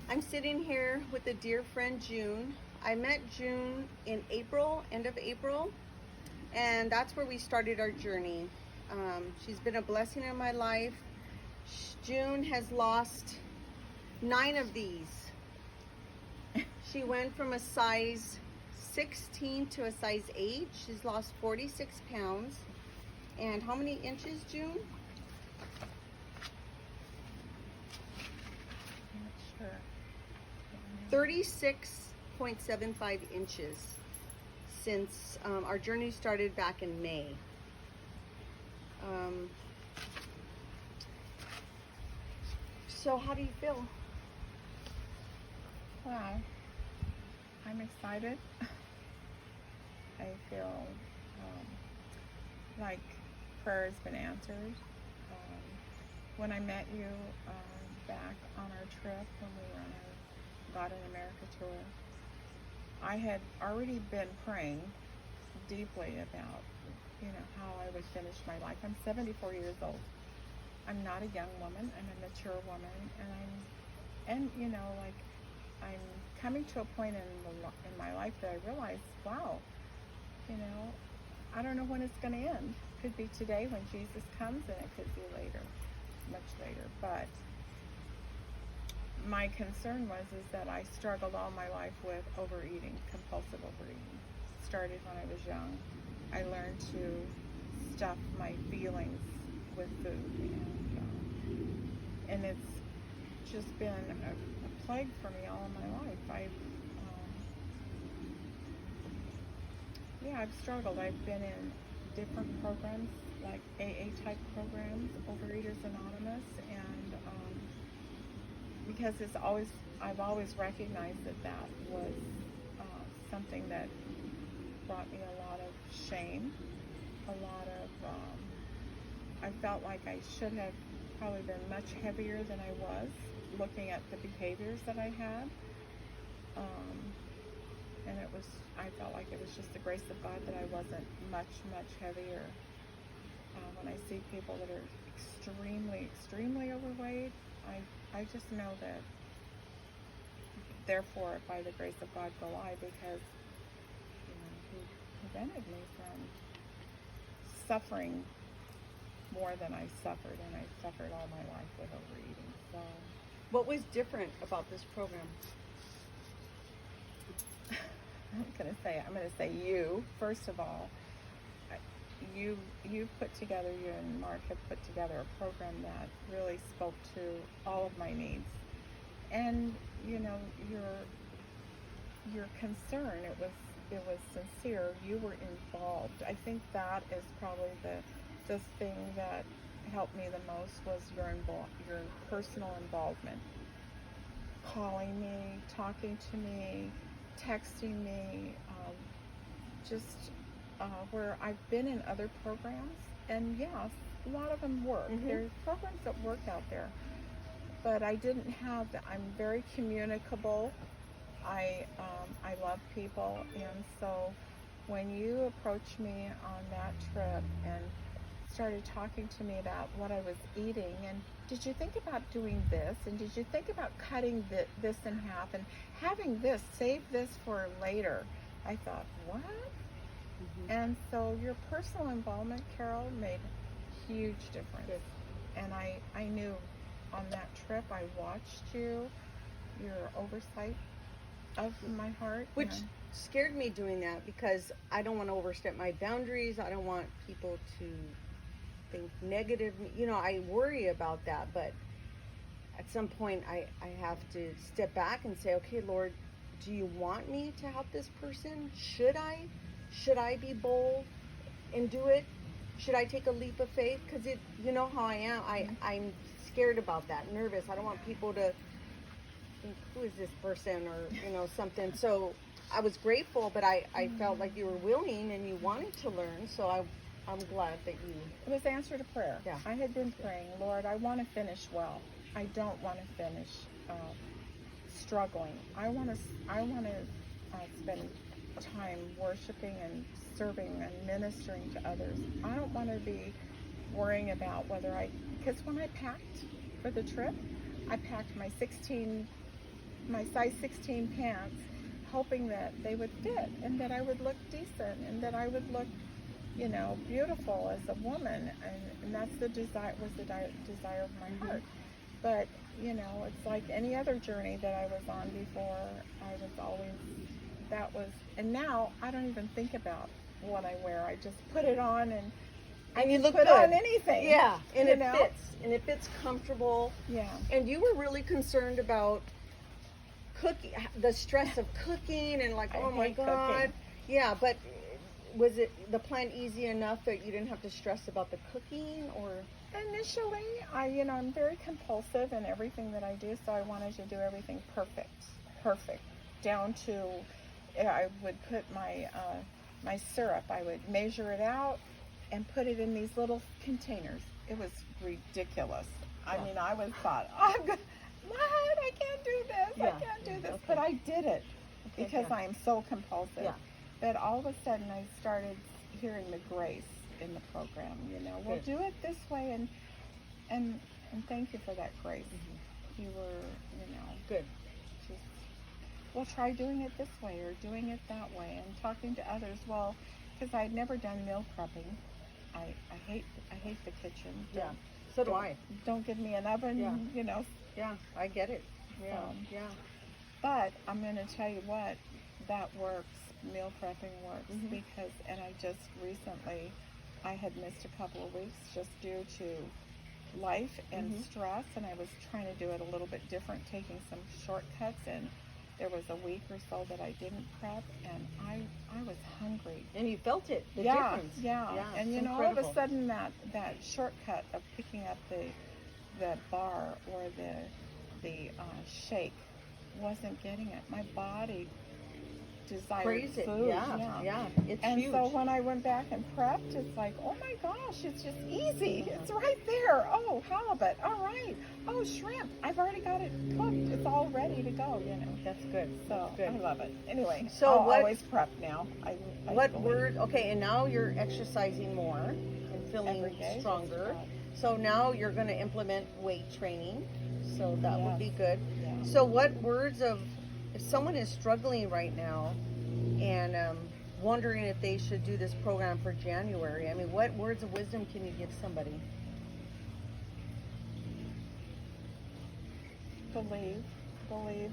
I'm sitting here with a dear friend, June. I met June in April, end of April, and that's where we started our journey. She's been a blessing in my life. June has lost 9 of these. She went from a size 16 to a size 8. She's lost 46 pounds. And how many inches, June? Sure. 36.75 inches since our journey started back in May. So how do you feel? Well, I'm excited. I feel like prayer has been answered. When I met you back on our trip when we were on our God in America tour, I had already been praying deeply about, how I would finish my life. I'm 74 years old. I'm not a young woman. I'm a mature woman, and I'm coming to a point in my life that I realize, wow, I don't know when it's going to end. It could be today when Jesus comes, and it could be later, much later. But my concern is that I struggled all my life with overeating, compulsive overeating. Started when I was young. I learned to stuff my feelings with food, and it's just been a plague for me all of my life. I've struggled. I've been in different programs, like AA type programs, Overeaters Anonymous, and because I've always recognized that was something that brought me a lot of shame, a lot of, I felt like I should have probably been much heavier than I was, looking at the behaviors that I had. And I felt like it was just the grace of God that I wasn't much, much heavier. When I see people that are extremely, extremely overweight, I just know that, therefore, by the grace of God go I, because He prevented me from suffering more than I suffered, and I suffered all my life with overeating. So, What was different about this program? I'm going to say you, first of all. You put together, you and Mark have put together a program that really spoke to all of my needs. And, your concern, it was sincere. You were involved. I think that is probably the thing that helped me the most was your personal involvement. Calling me, talking to me, texting me, where I've been in other programs, and yes, a lot of them work. Mm-hmm. There's programs that work out there, but I didn't have that. I'm very communicable. I love people, and so when you approached me on that trip and started talking to me about what I was eating, and did you think about doing this, and did you think about cutting this in half and having this, save this for later, I thought, what? Mm-hmm. And so your personal involvement, Carol, made a huge difference. Good. And I knew on that trip, I watched your oversight of my heart. Which scared me doing that, because I don't want to overstep my boundaries. I don't want people to think negative. I worry about that, but at some point I have to step back and say, okay, Lord, do you want me to help this person? Should I be bold and do it? Should I take a leap of faith? Because you know how I am. I'm scared about that, nervous. I don't want people to think, who is this person, or something. So I was grateful, but I felt like you were willing and you wanted to learn. So I'm glad that you. It was answer to prayer. Yeah. I had been praying, Lord, I want to finish well. I don't want to finish struggling. I want to spend time worshiping and serving and ministering to others. I don't want to be worrying about because when I packed for the trip, I packed my 16 my size 16 pants, hoping that they would fit and that I would look decent and that I would look, beautiful as a woman. And that's the desire, desire of my heart. But, it's like any other journey that I was on before. I was always, and now I don't even think about what I wear. I just put it on and you look put good on anything. Yeah, and it fits, and it fits comfortable. Yeah. And you were really concerned about cooking, the stress of cooking, and like, oh my God. Cooking. Yeah, but was it the plan easy enough that you didn't have to stress about the cooking, or? Initially, I'm very compulsive in everything that I do, so I wanted to do everything perfect, down to, I would put my syrup, I would measure it out and put it in these little containers. It was ridiculous. I mean, I was thought, what? I can't do this. I can't do this. Okay. But I did it because I am so compulsive. Yeah. But all of a sudden, I started hearing the grace in the program. We'll do it this way, and thank you for that grace. Mm-hmm. You were, good. Just, well, try doing it this way or doing it that way, and talking to others. Well, because I'd never done meal prepping. I hate the kitchen. Yeah. So do I. Don't give me an oven. Yeah. Yeah, I get it. Yeah. Yeah. But I'm going to tell you what, that works. Meal prepping works because, and I just recently, I had missed a couple of weeks just due to life and stress, and I was trying to do it a little bit different, taking some shortcuts, and there was a week or so that I didn't prep, and I was hungry. And you felt it, the difference. Yeah. And all of a sudden that shortcut of picking up the bar or the shake wasn't getting it. My body desired food. Yeah. It's and huge. so when I went back and prepped, it's like, oh my gosh, it's just easy. It's right there. Oh, halibut. All right. Oh, shrimp. I've already got it cooked. It's all ready to go. That's good. So good. I love it. Anyway, so I'll what, always prep now. Okay, and now you're exercising more and feeling stronger. So now you're going to implement weight training. So that would be good. Yeah. So what words of, if someone is struggling right now and wondering if they should do this program for January, I mean, what words of wisdom can you give somebody? Believe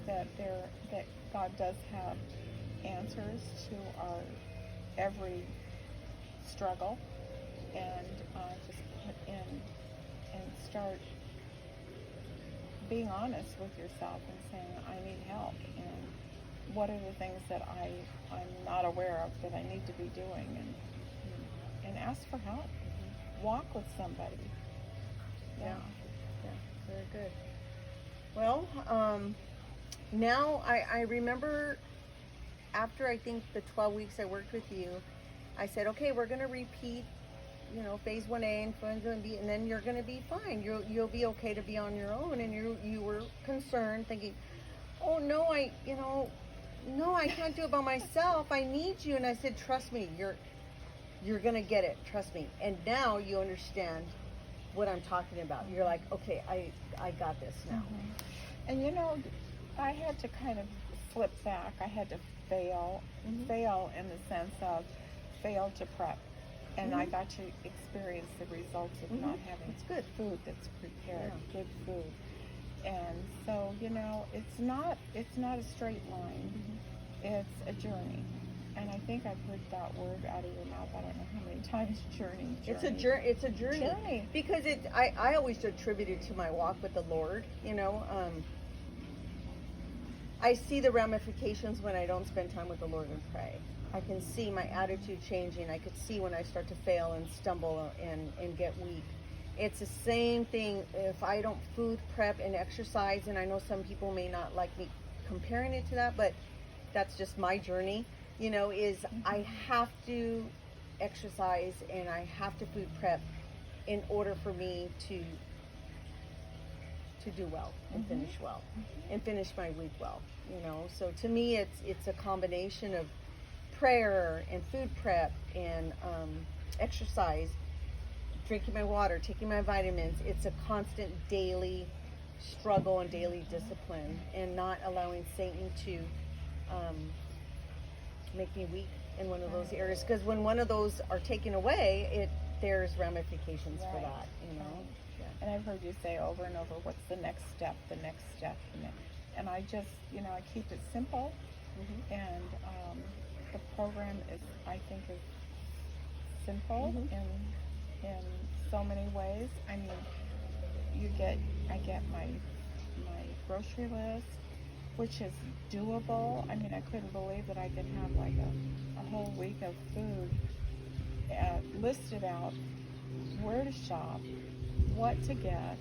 that God does have answers to our every struggle, and just put in and start being honest with yourself and saying, I need help, and what are the things that I'm not aware of that I need to be doing, and ask for help. Walk with somebody. Yeah, very good. Well, now I remember after I think the 12 weeks I worked with you, I said, okay, we're going to repeat, phase 1A and phase 1B, and then you're going to be fine. You'll be okay to be on your own. And you were concerned, thinking, oh no, I can't do it by myself. I need you. And I said, trust me, you're going to get it. Trust me. And now you understand what I'm talking about. You're like, okay, I got this now. And I had to kind of flip back. I had to fail in the sense of fail to prep. And I got to experience the results of not having good food that's prepared, good food. And so, it's not a straight line. It's a journey. And I think I've heard that word out of your mouth, I don't know how many times, journey. It's a journey. Because I always attribute it to my walk with the Lord, I see the ramifications when I don't spend time with the Lord and pray. I can see my attitude changing. I could see when I start to fail and stumble and get weak. It's the same thing if I don't food prep and exercise, and I know some people may not like me comparing it to that, but that's just my journey, is I have to exercise and I have to food prep in order for me to do well and finish well and finish my week well, So to me, it's a combination of prayer and food prep and exercise, drinking my water, taking my vitamins. It's a constant daily struggle and daily discipline, and not allowing Satan to make me weak in one of those areas. Because when one of those are taken away, there's ramifications for that, you know. Yeah. And I've heard you say over and over, what's the next step, the next step, and I just, I keep it simple. And the program is, I think, is simple in so many ways. I mean, I get my grocery list, which is doable. I mean, I couldn't believe that I could have like a whole week of food listed out, where to shop, what to get,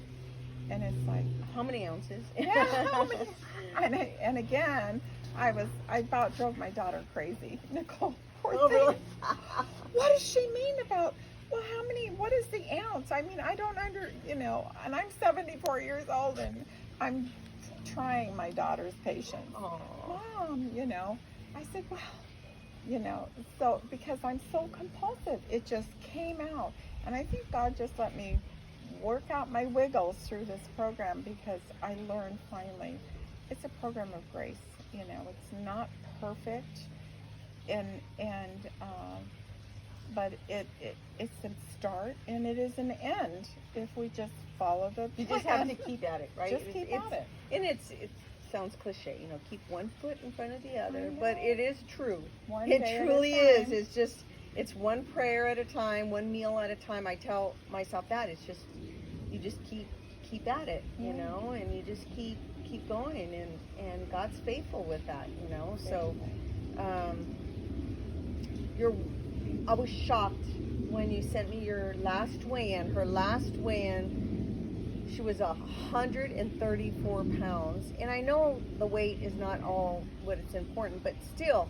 and it's like, how many ounces? Yeah, how many? And again, I about drove my daughter crazy. Nicole, poor thing. Really? What does she mean about, well, what is the ounce? I mean, I don't and I'm 74 years old, and I'm trying my daughter's patience. Aww. Mom, I said, well, so because I'm so compulsive, it just came out. And I think God just let me work out my wiggles through this program, because I learned finally it's a program of grace. It's not perfect, but it's a start and it is an end if we just follow the plan. You just have to keep at it, right? Just keep at it. And it sounds cliche, keep one foot in front of the other, but it is true. It truly is. It's one prayer at a time, one meal at a time. I tell myself that it's just, you just keep at it, and you just keep going, and God's faithful with that, So, I was shocked when you sent me your last weigh-in. Her last weigh-in, she was 134 pounds, and I know the weight is not all what it's important, but still,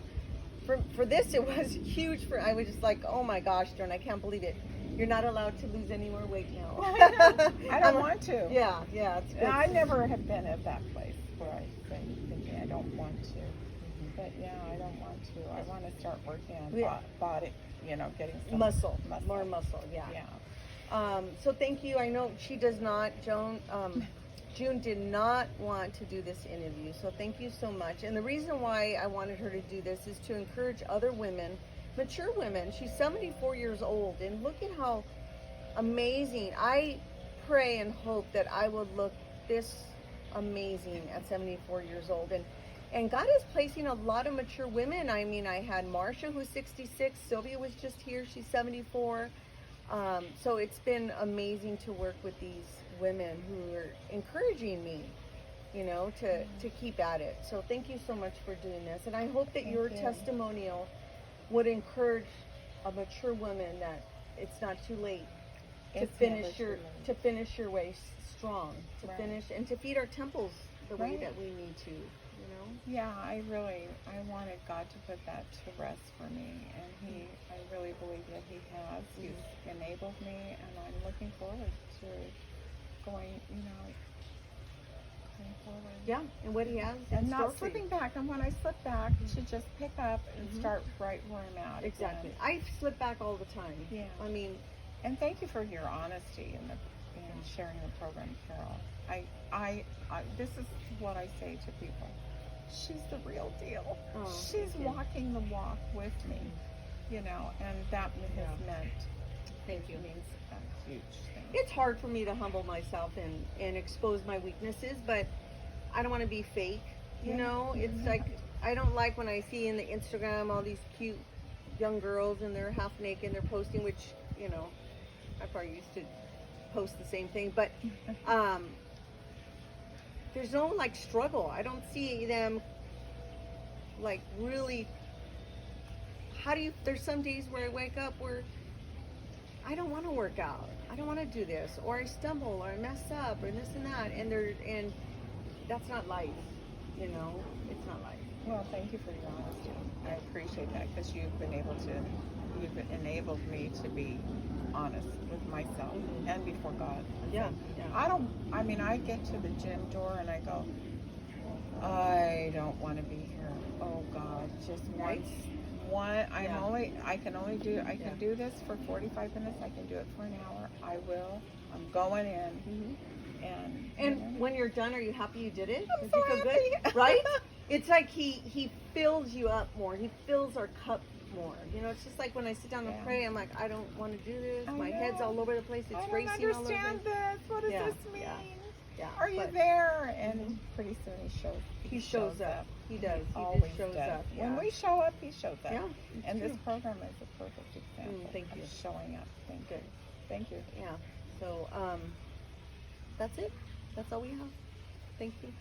for this it was huge. I was just like, oh my gosh, Dawn, I can't believe it. You're not allowed to lose any more weight now. I don't want to. Yeah, it's good. I never have been at that place where I've been thinking I don't want to. But yeah, I don't want to. I want to start working on body, getting some muscle, more muscle. Yeah. So thank you. I know she does not, June did not want to do this interview. So thank you so much. And the reason why I wanted her to do this is to encourage other women, mature women. She's 74 years old, and look at how amazing. I pray and hope that I will look this amazing at 74 years old. And God is placing a lot of mature women. I mean, I had Marcia, who's 66. Sylvia was just here. She's 74. So it's been amazing to work with these women who are encouraging me, to keep at it. So thank you so much for doing this. And I hope that your testimonial would encourage a mature woman that it's not too late to finish your way strong, to finish and to feed our temples the way that we need to. Yeah, I wanted God to put that to rest for me, and I really believe that He has. He's enabled me, and I'm looking forward to going forward. Yeah, and what He has and not slipping back. And when I slip back, to just pick up and start right where I'm at. Exactly. I slip back all the time. Yeah. I mean, and thank you for your honesty in sharing the program, Carol. I this is what I say to people. She's the real deal. Oh, she's walking the walk with me, and that has meant. Thank you. Means a huge thing. It's hard for me to humble myself and expose my weaknesses, but I don't want to be fake. It's like, I don't like when I see in the Instagram all these cute young girls and they're half naked and they're posting, which I probably used to post the same thing, but there's no struggle. I don't see them really. There's some days where I wake up where I don't want to work out. I don't want to do this, or I stumble, or I mess up, or this and that, and that's not life. It's not life. Well, thank you for your honesty. I appreciate that, because you've enabled me to be honest with myself and before God. Yeah. I get to the gym door and I go, I don't want to be here. Oh God, just once. I can do this for 45 minutes. I can do it for an hour. I will. I'm going in. And And you know, when you're done, are you happy you did it? I'm Does so you feel happy. good? Right? It's like he fills you up more. He fills our cup more. You know, it's just like when I sit down and Yeah. pray, I'm like, I don't want to do this. I My head's know. all over the place. It's I don't racing all over the understand place. this. What does Yeah, this mean? yeah, Yeah. Are you but there? And Mhm. pretty soon He shows up. He does. He always just shows does. up. When Yeah. we show up, he shows up. Yeah. It's And true. this program is a perfect example thank of you. showing up. Thank Good. you. Thank you. Yeah. So that's it. That's all we have. Thank you.